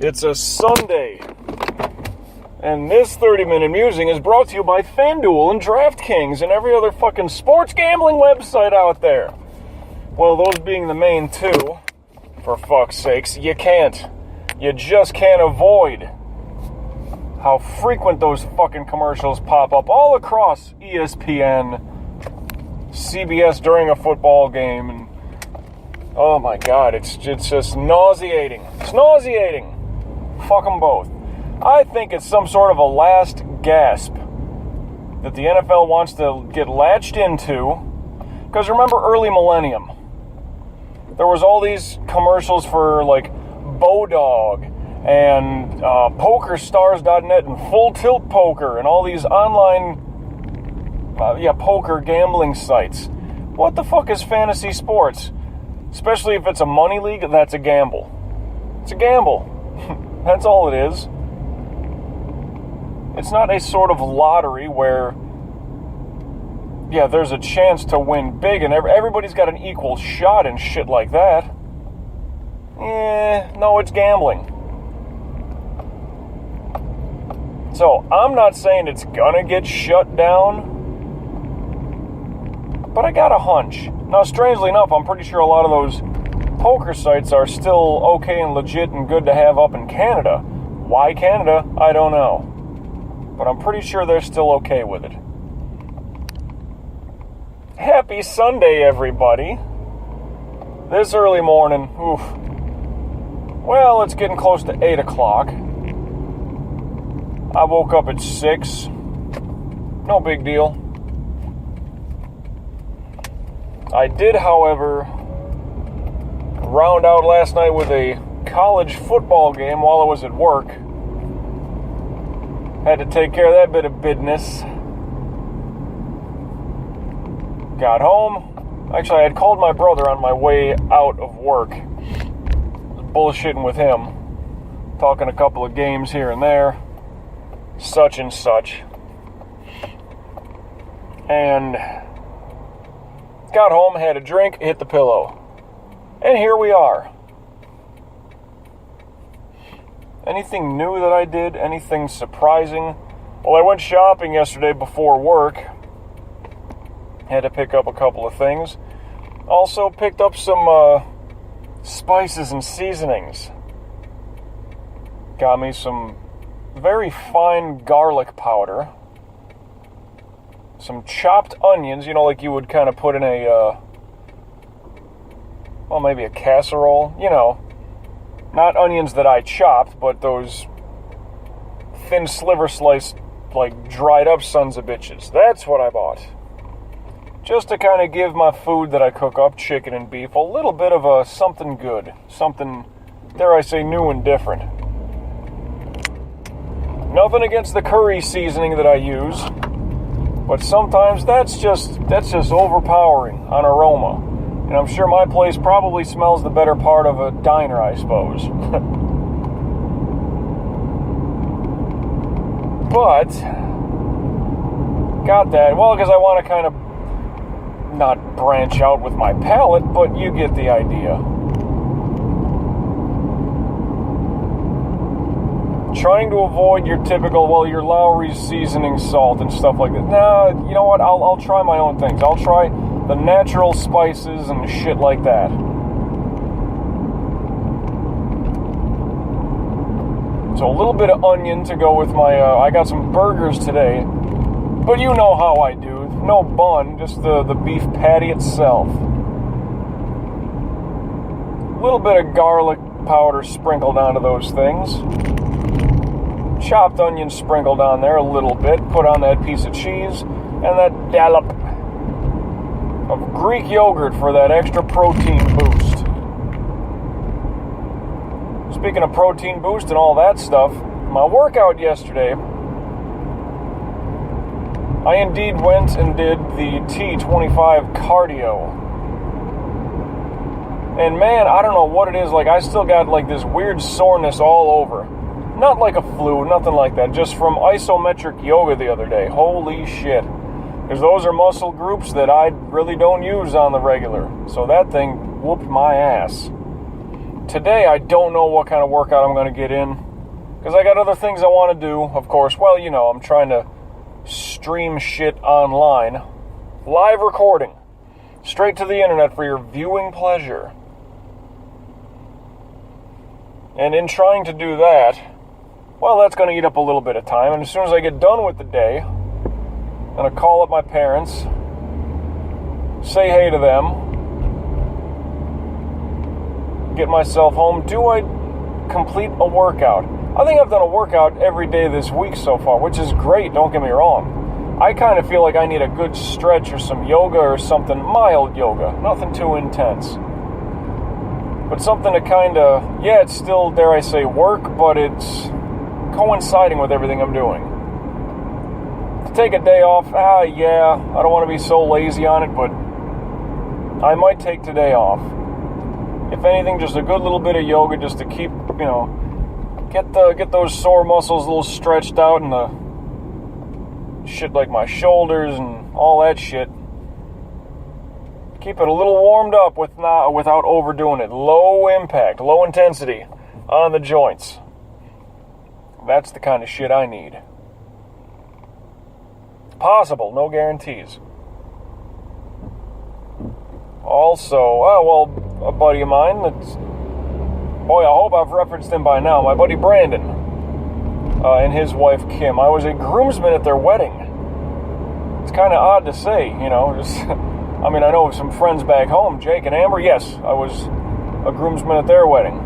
It's a Sunday, and this 30-minute musing is brought to you by FanDuel and DraftKings and every other fucking sports gambling website out there. Well, those being the main two, for fuck's sakes, you just can't avoid how frequent those fucking commercials pop up all across ESPN, CBS during a football game, and oh my god, it's just nauseating. It's nauseating. Fuck them both. I think it's some sort of a last gasp that the NFL wants to get latched into. Because remember early millennium, there was all these commercials for like Bodog and PokerStars.net and Full Tilt Poker and all these online poker gambling sites. What the fuck is fantasy sports? Especially if it's a money league, that's a gamble. It's a gamble. That's all it is. It's not a sort of lottery where, there's a chance to win big and everybody's got an equal shot and shit like that. No, it's gambling. So, I'm not saying it's gonna get shut down, but I got a hunch. Now, strangely enough, I'm pretty sure a lot of those poker sites are still okay and legit and good to have up in Canada. Why Canada? I don't know. But I'm pretty sure they're still okay with it. Happy Sunday, everybody. This early morning, oof. Well, it's getting close to 8 o'clock. I woke up at 6. No big deal. I did, however, round out last night with a college football game while I was at work. Had to take care of that bit of business. Got home. Actually, I had called my brother on my way out of work. Bullshitting with him. Talking a couple of games here and there. Such and such. And got home, had a drink, hit the pillow. And here we are. Anything new that I did? Anything surprising? Well, I went shopping yesterday before work. Had to pick up a couple of things. Also picked up some spices and seasonings. Got me some very fine garlic powder. Some chopped onions, like you would kind of put in a, maybe a casserole, not onions that I chopped, but those thin sliver sliced, like dried up sons of bitches. That's what I bought. Just to kind of give my food that I cook up, chicken and beef, a little bit of a something good. Something, dare I say, new and different. Nothing against the curry seasoning that I use, but sometimes that's just overpowering on aroma. And I'm sure my place probably smells the better part of a diner, I suppose. But got that. Well, because I want to kind of not branch out with my palate, but you get the idea. Trying to avoid your typical, your Lowry's seasoning salt and stuff like that. Nah, you know what? I'll try my own things. I'll try the natural spices and shit like that. So a little bit of onion to go with my, I got some burgers today. But you know how I do. No bun, just the beef patty itself. A little bit of garlic powder sprinkled onto those things. Chopped onion sprinkled on there a little bit. Put on that piece of cheese. And that dollop of Greek yogurt for that extra protein boost. Speaking of protein boost and all that stuff, my workout yesterday, I indeed went and did the T25 cardio. And man, I don't know what it is, I still got this weird soreness all over. Not like a flu, nothing like that, just from isometric yoga the other day. Holy shit. Because those are muscle groups that I really don't use on the regular. So that thing whooped my ass. today I don't know what kind of workout I'm going to get in, because I got other things I want to do, of course. Well, you know, I'm trying to stream shit online. Live recording. Straight to the internet for your viewing pleasure. And in trying to do that, well, that's going to eat up a little bit of time. And as soon as I get done with the day, I'm going to call up my parents, say hey to them, get myself home. Do I complete a workout? I think I've done a workout every day this week so far, which is great, don't get me wrong. I kind of feel like I need a good stretch or some yoga or something, mild yoga, nothing too intense. But something to kind of, yeah, it's still, dare I say, work, but it's coinciding with everything I'm doing. To take a day off, yeah, I don't want to be so lazy on it, but I might take today off. If anything, just a good little bit of yoga just to keep, you know, get those sore muscles a little stretched out and the shit like my shoulders and all that shit. Keep it a little warmed up without overdoing it. Low impact, low intensity on the joints. That's the kind of shit I need. Possible, no guarantees. Also, a buddy of mine that's... Boy, I hope I've referenced him by now. My buddy Brandon and his wife Kim. I was a groomsman at their wedding. It's kind of odd to say, you know. Just, I mean, I know of some friends back home, Jake and Amber. Yes, I was a groomsman at their wedding.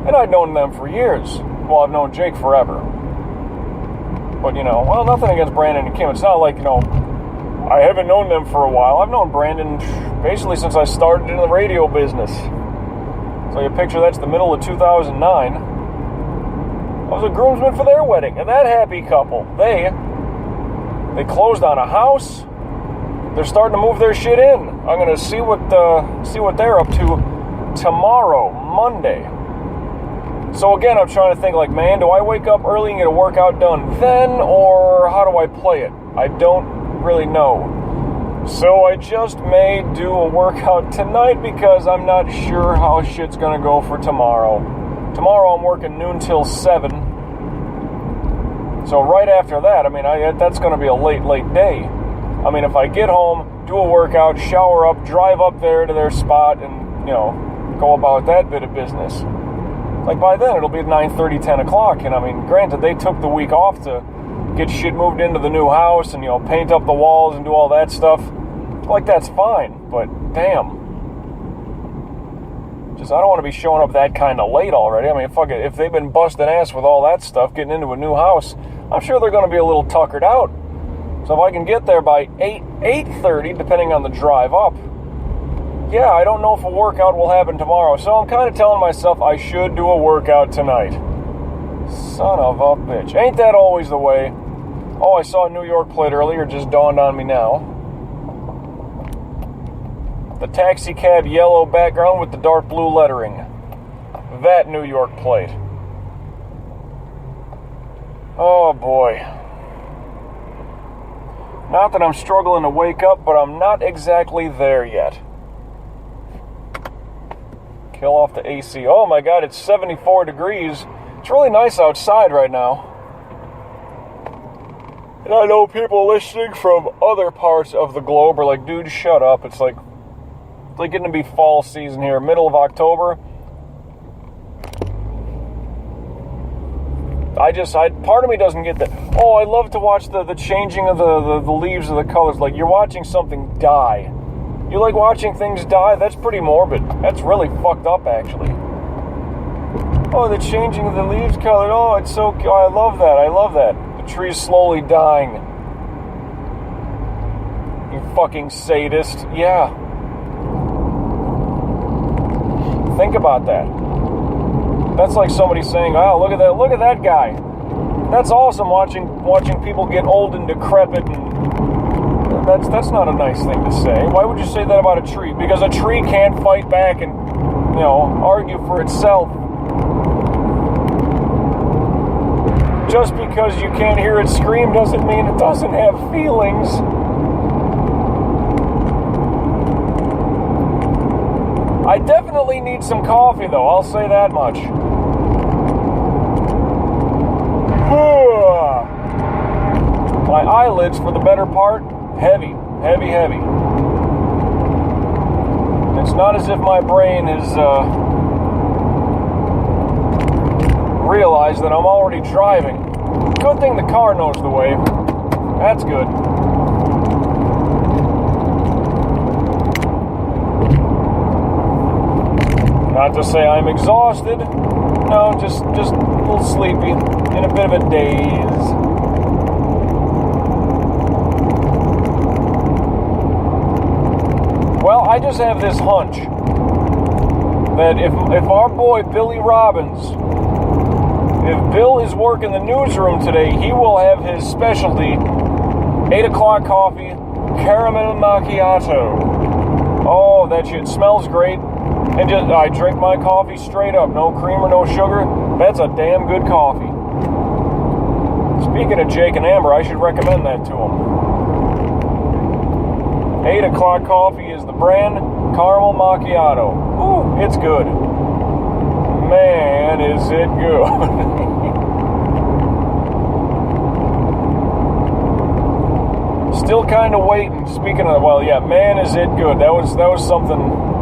And I'd known them for years. Well, I've known Jake forever. But, you know, well, nothing against Brandon and Kim. It's not like, you know, I haven't known them for a while. I've known Brandon basically since I started in the radio business. So you picture that's the middle of 2009. I was a groomsman for their wedding, and that happy couple, they closed on a house. They're starting to move their shit in. I'm gonna see what they're up to tomorrow, Monday. So again, I'm trying to think like, man, do I wake up early and get a workout done then, or how do I play it? I don't really know. So I just may do a workout tonight because I'm not sure how shit's gonna go for tomorrow. Tomorrow I'm working noon till 7. So right after that, I mean, that's gonna be a late day. I mean, if I get home, do a workout, shower up, drive up there to their spot, and, you know, go about that bit of business. Like by then it'll be 9:30, 10 o'clock, and I mean, granted, they took the week off to get shit moved into the new house and, you know, paint up the walls and do all that stuff. Like, that's fine, but damn. Just, I don't want to be showing up that kind of late already. I mean, fuck it, if they've been busting ass with all that stuff, getting into a new house, I'm sure they're going to be a little tuckered out. So if I can get there by 8:30, depending on the drive up, yeah, I don't know if a workout will happen tomorrow. So I'm kind of telling myself I should do a workout tonight. Son of a bitch. Ain't that always the way? Oh, I saw a New York plate earlier, just dawned on me now. The taxi cab yellow background with the dark blue lettering. That New York plate. Oh boy. Not that I'm struggling to wake up, but I'm not exactly there yet. Kill off the AC. Oh my god, it's 74 degrees. It's really nice outside right now. And I know people listening from other parts of the globe are like, dude, shut up. It's like getting to be fall season here, middle of October. Part of me doesn't get that. Oh, I love to watch the changing of the leaves of the colors. Like, you're watching something die. You like watching things die? That's pretty morbid. That's really fucked up, actually. Oh, the changing of the leaves color. Oh, it's so... Oh, I love that. The tree's slowly dying. You fucking sadist. Yeah. Think about that. That's like somebody saying, oh, look at that guy. That's awesome, watching people get old and decrepit, and that's not a nice thing to say. Why would you say that about a tree? Because a tree can't fight back and, you know, argue for itself. Just because you can't hear it scream doesn't mean it doesn't have feelings. I definitely need some coffee, though. I'll say that much. My eyelids, for the better part, heavy. Heavy, heavy. It's not as if my brain has realized that I'm already driving. Good thing the car knows the way. That's good. Not to say I'm exhausted. No, just a little sleepy, in a bit of a daze. Well, I just have this hunch that if our boy Billy Robbins, if Bill is working the newsroom today, he will have his specialty 8 o'clock coffee, Caramel Maccioto. Oh, that shit smells great. And just I drink my coffee straight up, no cream or no sugar. That's a damn good coffee. Speaking of Jake and Amber, I should recommend that to them. 8 o'clock coffee is the brand, Caramel Macchiato. Ooh, it's good. Man, is it good. Still kind of waiting. Speaking of, well, yeah, man, is it good. That was something.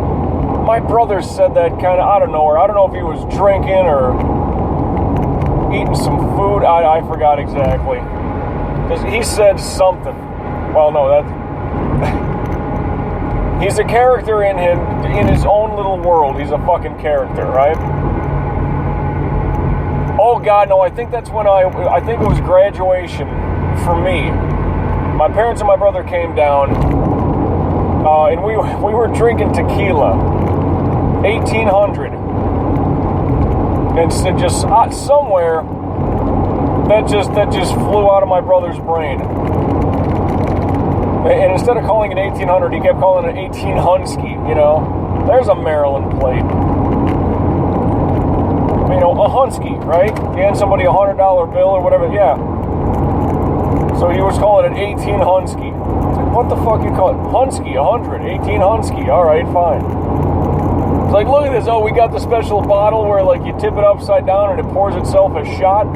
My brother said that kind of out of nowhere. I don't know if he was drinking or eating some food. I forgot exactly. He said something. Well, no, that. He's a character in his own little world. He's a fucking character, right? Oh God, no! I think that's when I think it was graduation for me. My parents and my brother came down, and we were drinking tequila, 1800, and so just somewhere that just flew out of my brother's brain. And instead of calling it 1800, he kept calling it 18 Hunsky, you know? There's a Maryland plate. You know, a Hunsky, right? You hand somebody $100 bill or whatever, yeah. So he was calling it 18 Hunsky. It's like, what the fuck you call it? Hunsky, 100, 18 Hunsky. All right, fine. It's like, look at this. Oh, we got the special bottle where, like, you tip it upside down and it pours itself a shot.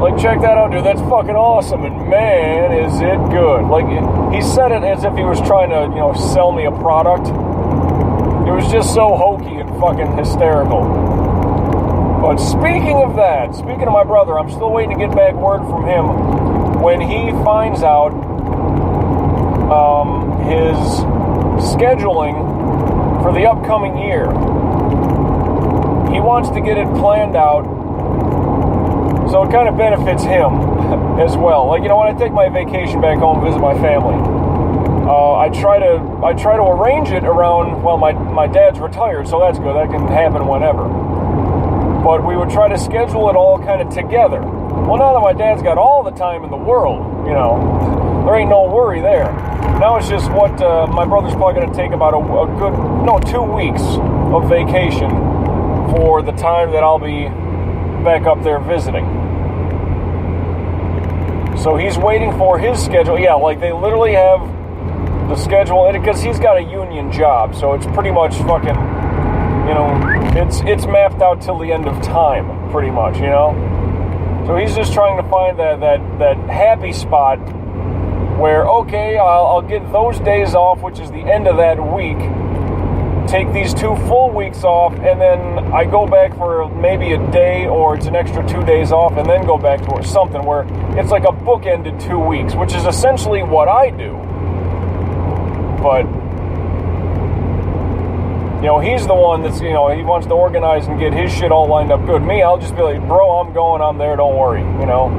Like, check that out, dude. That's fucking awesome. And man, is it good. Like, he said it as if he was trying to, you know, sell me a product. It was just so hokey and fucking hysterical. But speaking of that, speaking of my brother, I'm still waiting to get back word from him when he finds out his scheduling for the upcoming year. He wants to get it planned out so it kind of benefits him as well. Like, you know, when I take my vacation back home and visit my family, I try to arrange it around, well, my dad's retired, so that's good. That can happen whenever. But we would try to schedule it all kind of together. Well, now that my dad's got all the time in the world, you know, there ain't no worry there. Now it's just what my brother's probably going to take about a good 2 weeks of vacation for the time that I'll be back up there visiting. So he's waiting for his schedule. Yeah, like they literally have the schedule, and because he's got a union job, so it's pretty much fucking, you know, it's mapped out till the end of time, pretty much, you know. So he's just trying to find that happy spot where, okay, I'll get those days off, which is the end of that week, take these 2 full weeks off, and then I go back for maybe a day, or it's an extra 2 days off, and then go back to work, something where it's like a bookended 2 weeks, which is essentially what I do. But, you know, he's the one that's, you know, he wants to organize and get his shit all lined up good. Me, I'll just be like, bro, I'm going, I'm there, don't worry, you know.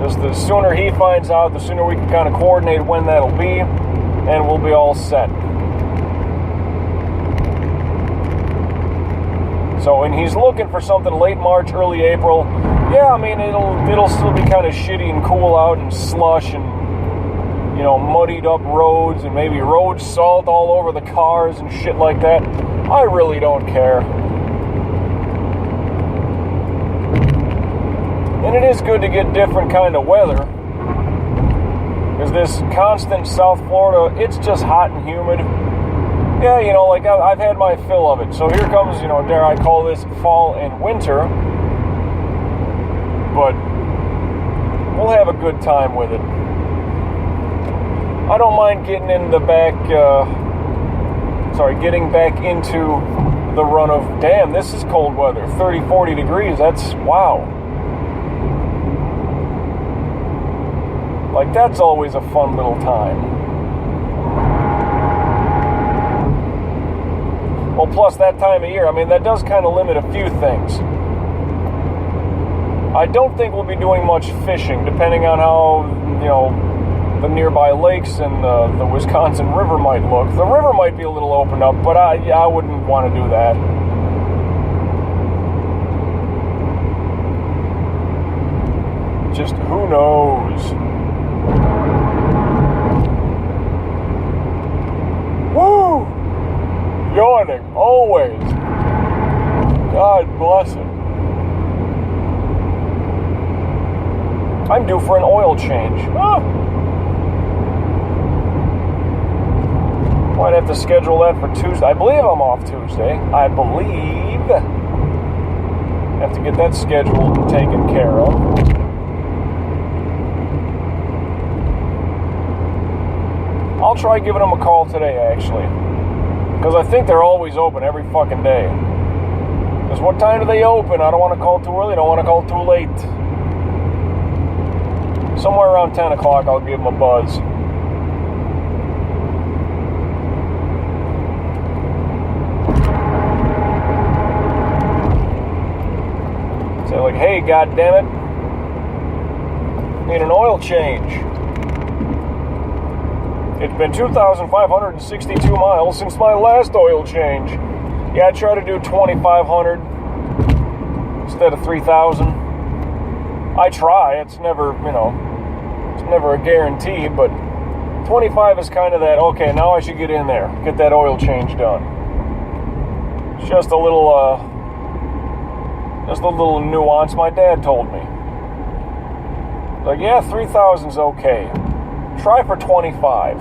Just the sooner he finds out, the sooner we can kind of coordinate when that'll be, and we'll be all set. So, and he's looking for something late March, early April. Yeah, I mean, it'll still be kind of shitty and cool out and slush and, you know, muddied up roads and maybe road salt all over the cars and shit like that. I really don't care. And it is good to get different kind of weather. Because this constant South Florida, it's just hot and humid. yeah, you know, like I've had my fill of it. So here comes, you know, dare I call this fall and winter. But we'll have a good time with it. I don't mind getting in the back, getting back into the run of, damn, this is cold weather, 30, 40 degrees, that's, wow. Like, that's always a fun little time. Well, plus that time of year, I mean, that does kind of limit a few things. I don't think we'll be doing much fishing, depending on how, you know, the nearby lakes and the Wisconsin River might look. The river might be a little opened up, but I wouldn't want to do that. Just who knows? Woo! Yawning, always. God bless it. I'm due for an oil change. Might have to schedule that for Tuesday. I believe I'm off Tuesday. I believe. Have to get that scheduled and taken care of. I'll try giving them a call today, actually. Because I think they're always open every fucking day. Because what time do they open? I don't want to call too early. I don't want to call too late. Somewhere around 10 o'clock, I'll give them a buzz. Say like, hey, goddammit, need an oil change. It's been 2,562 miles since my last oil change. Yeah, I try to do 2,500 instead of 3,000. I try. It's never, you know, it's never a guarantee, but 25 is kind of that, okay, now I should get in there, get that oil change done. It's just a little nuance my dad told me. Like, yeah, 3,000's okay. Try for 25.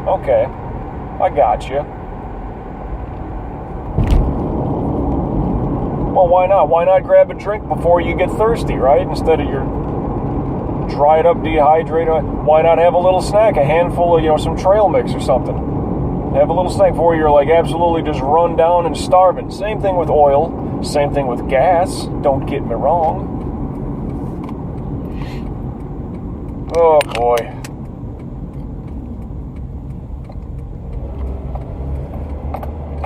Okay, I got you. Well, why not? Why not grab a drink before you get thirsty, right? Instead of your dried up, dehydrated. Why not have a little snack, a handful of, you know, some trail mix or something? Have a little snack before you're like absolutely just run down and starving. Same thing with oil. Same thing with gas. Don't get me wrong. Oh boy.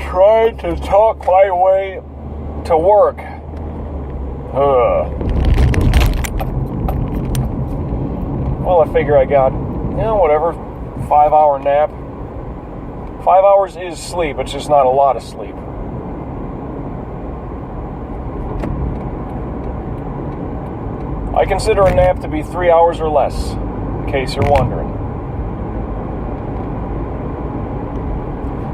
Trying to talk my way to work. Well, I figure I got, you know, whatever, 5-hour nap. 5 hours is sleep, it's just not a lot of sleep. I consider a nap to be 3 hours or less, in case you're wondering.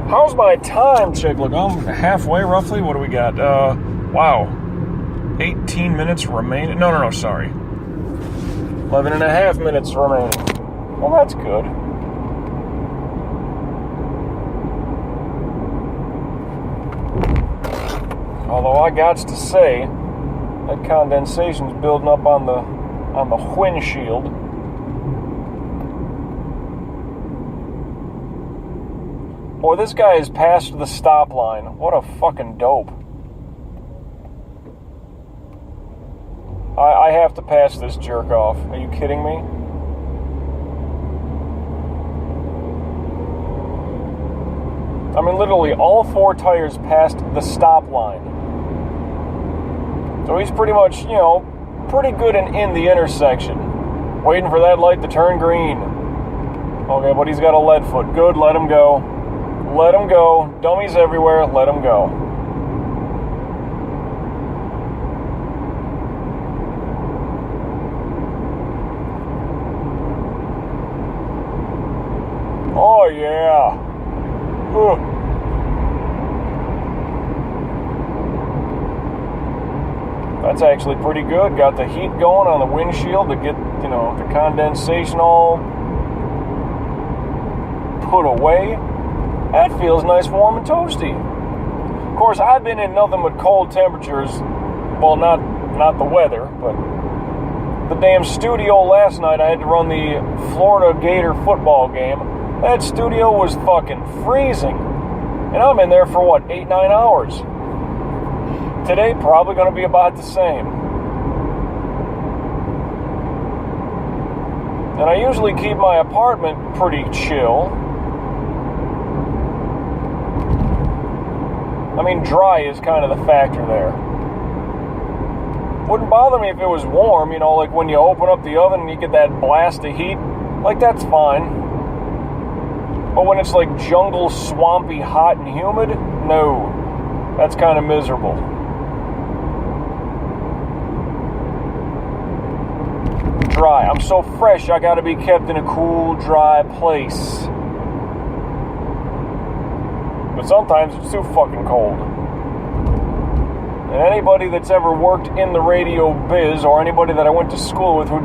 How's my time check look? I'm halfway, roughly. What do we got? Wow. 18 minutes remaining. No, sorry. 11 and a half minutes remaining. Well, that's good. Although I got to say, that condensation's building up on the windshield. Boy, this guy is past the stop line. What a fucking dope. I have to pass this jerk off. Are you kidding me? I mean, literally, all 4 tires passed the stop line. So he's pretty much, you know, pretty good in the intersection. Waiting for that light to turn green. Okay, but he's got a lead foot. Good, let him go. Let him go. Dummies everywhere, let him go. Oh, yeah. That's actually pretty good. Got the heat going on the windshield to get, you know, the condensation all put away. That feels nice, warm, and toasty. Of course, I've been in nothing but cold temperatures. Well, not the weather, but the damn studio last night. I had to run the Florida Gator football game. That studio was fucking freezing. And I'm in there for, 8-9 hours. Today, probably going to be about the same. And I usually keep my apartment pretty chill. I mean, dry is kind of the factor there. Wouldn't bother me if it was warm, like when you open up the oven and you get that blast of heat. Like, that's fine. But when it's like jungle, swampy, hot, and humid, no. That's kind of miserable. Dry. I'm so fresh, I gotta be kept in a cool, dry place. But sometimes it's too fucking cold. And anybody that's ever worked in the radio biz, or anybody that I went to school with who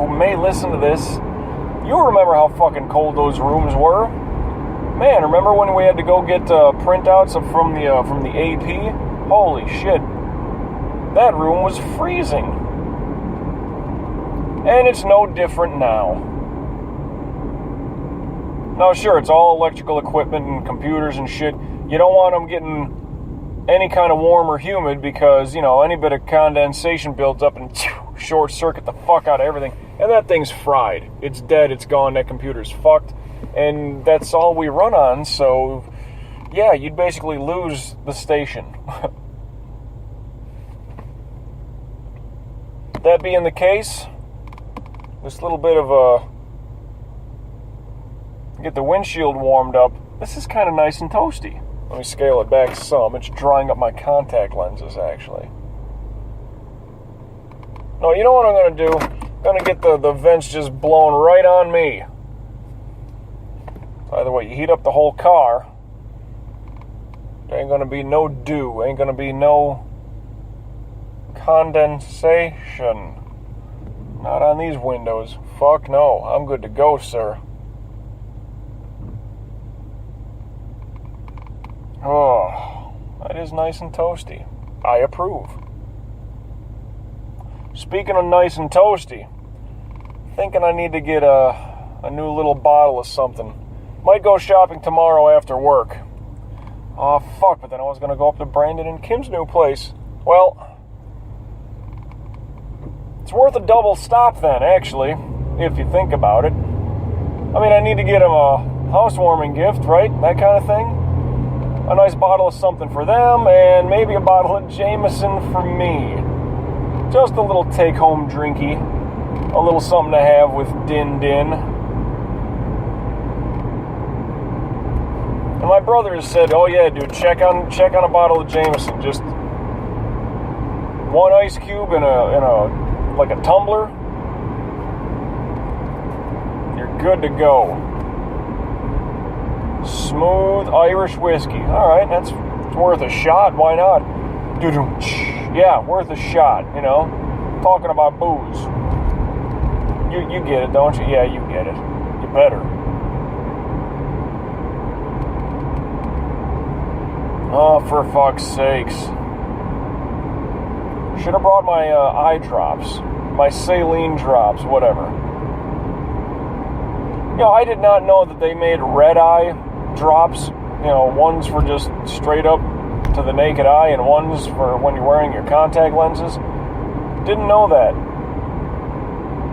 may listen to this, you'll remember how fucking cold those rooms were. Man, remember when we had to go get printouts from the AP? Holy shit. That room was freezing. And it's no different now. Now, sure, it's all electrical equipment and computers and shit. You don't want them getting any kind of warm or humid because, any bit of condensation builds up and short circuit the fuck out of everything. And that thing's fried. It's dead, it's gone, that computer's fucked. And that's all we run on, so yeah, you'd basically lose the station. That being the case, this little bit of get the windshield warmed up. This is kind of nice and toasty. Let me scale it back some. It's drying up my contact lenses, actually. No, you know what I'm going to do? I'm going to get the vents just blown right on me. Either way, you heat up the whole car. There ain't going to be no dew. Ain't going to be no condensation. Not on these windows. Fuck no. I'm good to go, sir. Oh, that is nice and toasty. I approve. Speaking of nice and toasty, thinking I need to get a new little bottle of something. Might go shopping tomorrow after work. Oh, fuck, but then I was going to go up to Brandon and Kim's new place. Well, it's worth a double stop then, actually, if you think about it. I mean, I need to get them a housewarming gift, right? That kind of thing. A nice bottle of something for them, and maybe a bottle of Jameson for me. Just a little take-home drinky. A little something to have with din-din. And my brother has said, oh yeah, dude, check on a bottle of Jameson. Just one ice cube in a like a tumbler. You're good to go. Smooth Irish whiskey. Alright, that's worth a shot. Why not? Yeah, worth a shot, Talking about booze. You get it, don't you? Yeah, you get it. You better. Oh, for fuck's sakes. Should have brought my eye drops. My saline drops, whatever. I did not know that they made red eye drops. Ones for just straight up to the naked eye and ones for when you're wearing your contact lenses. Didn't know that.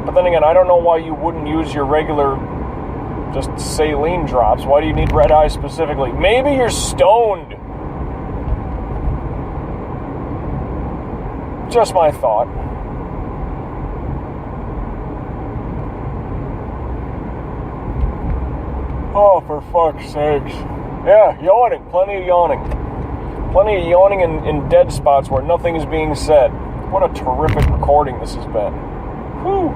But then again, I don't know why you wouldn't use your regular just saline drops. Why do you need red eye specifically? Maybe you're stoned. Just my thought. Oh, for fuck's sakes. Yeah, yawning. Plenty of yawning. Plenty of yawning in dead spots where nothing is being said. What a terrific recording this has been. Whew.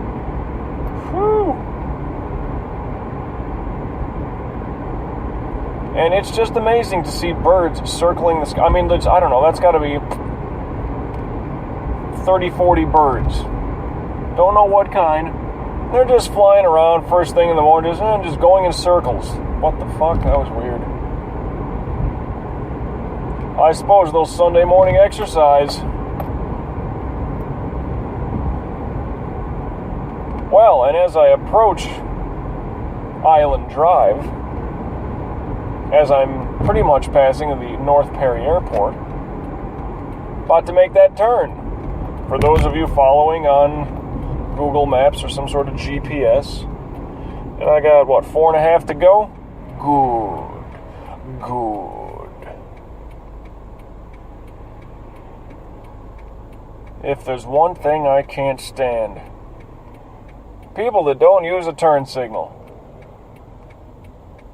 Whew. And it's just amazing to see birds circling the sky. I mean, I don't know, that's got to be 30, 40 birds. Don't know what kind. They're just flying around first thing in the morning, just going in circles. What the fuck? That was weird. I suppose they'll Sunday morning exercise. Well, and as I approach Island Drive, as I'm pretty much passing the North Perry Airport, about to make that turn. For those of you following on Google Maps or some sort of GPS, and I got, 4.5 to go? Good. If there's one thing I can't stand, people that don't use a turn signal.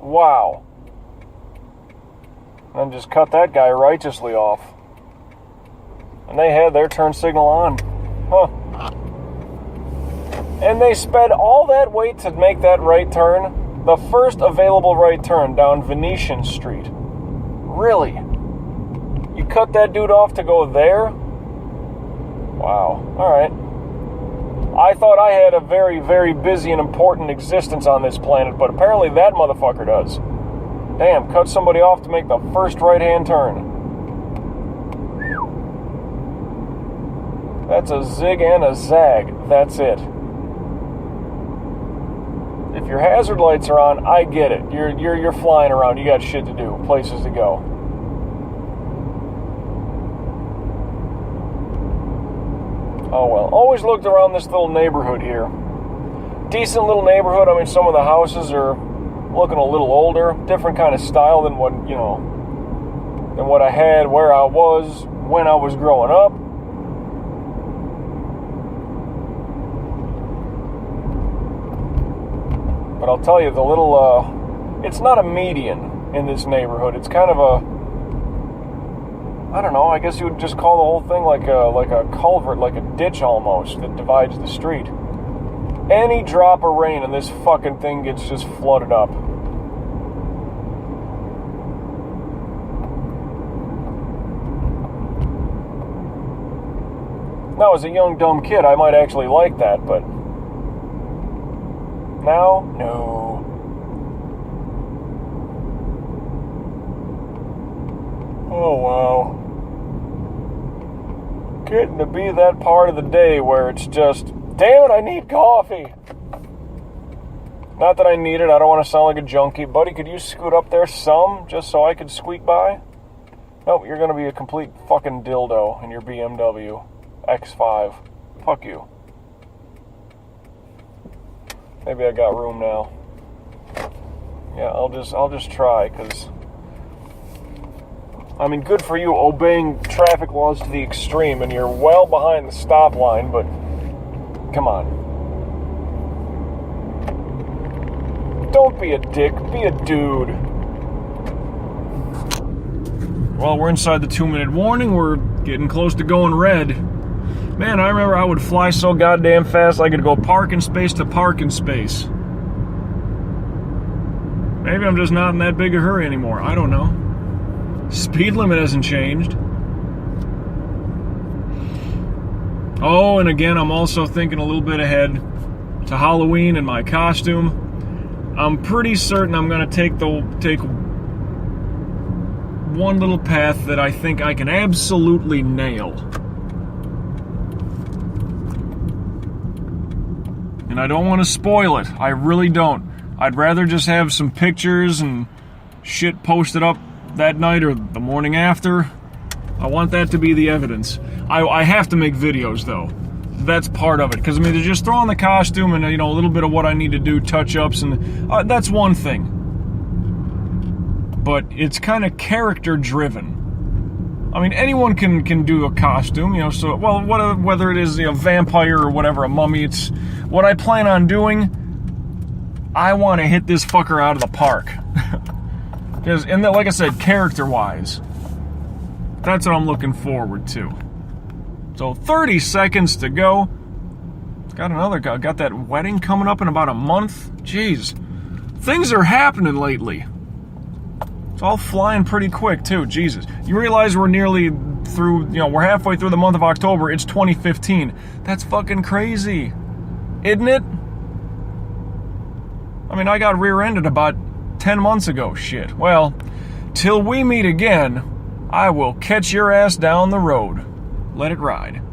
Wow. And just cut that guy righteously off. And they had their turn signal on. Huh. And they sped all that way to make that right turn. The first available right turn down Venetian Street. Really? You cut that dude off to go there? Wow. Alright. I thought I had a very, very busy and important existence on this planet, but apparently that motherfucker does. Damn, cut somebody off to make the first right-hand turn. That's a zig and a zag. That's it. If your hazard lights are on, I get it. You're flying around. You got shit to do, places to go. Oh well. Always looked around this little neighborhood here. Decent little neighborhood. I mean, some of the houses are looking a little older, different kind of style than what I had where I was when I was growing up. But I'll tell you, the little, it's not a median in this neighborhood. It's kind of a, I don't know, I guess you would just call the whole thing like a culvert, like a ditch almost, that divides the street. Any drop of rain and this fucking thing gets just flooded up. Now, as a young, dumb kid, I might actually like that, but now, no. Oh, wow. Getting to be that part of the day where it's just, damn it, I need coffee. Not that I need it, I don't want to sound like a junkie. Buddy, could you scoot up there some, just so I could squeak by? Nope, you're going to be a complete fucking dildo in your BMW X5. Fuck you. Maybe I got room now. Yeah, I'll just try, because I mean, good for you obeying traffic laws to the extreme, and you're well behind the stop line, but come on. Don't be a dick, be a dude. Well, we're inside the 2-minute warning. We're getting close to going red. Man, I remember I would fly so goddamn fast I could go parking space to parking space. Maybe I'm just not in that big a hurry anymore. I don't know. Speed limit hasn't changed. Oh, and again, I'm also thinking a little bit ahead to Halloween and my costume. I'm pretty certain I'm going to take one little path that I think I can absolutely nail. And I don't want to spoil it. I really don't. I'd rather just have some pictures and shit posted up that night or the morning after. I want that to be the evidence. I have to make videos, though. That's part of it. Because, I mean, to just throw on the costume and, a little bit of what I need to do, touch-ups, and that's one thing. But it's kind of character-driven. I mean, anyone can do a costume, so, well, whether it is a vampire or whatever, a mummy, it's what I plan on doing. I want to hit this fucker out of the park. Because, like I said, character-wise, that's what I'm looking forward to. So, 30 seconds to go. Got that wedding coming up in about a month. Jeez. Things are happening lately. It's all flying pretty quick, too. Jesus. You realize we're nearly through, we're halfway through the month of October. It's 2015. That's fucking crazy. Isn't it? I mean, I got rear-ended about 10 months ago. Shit. Well, till we meet again, I will catch your ass down the road. Let it ride.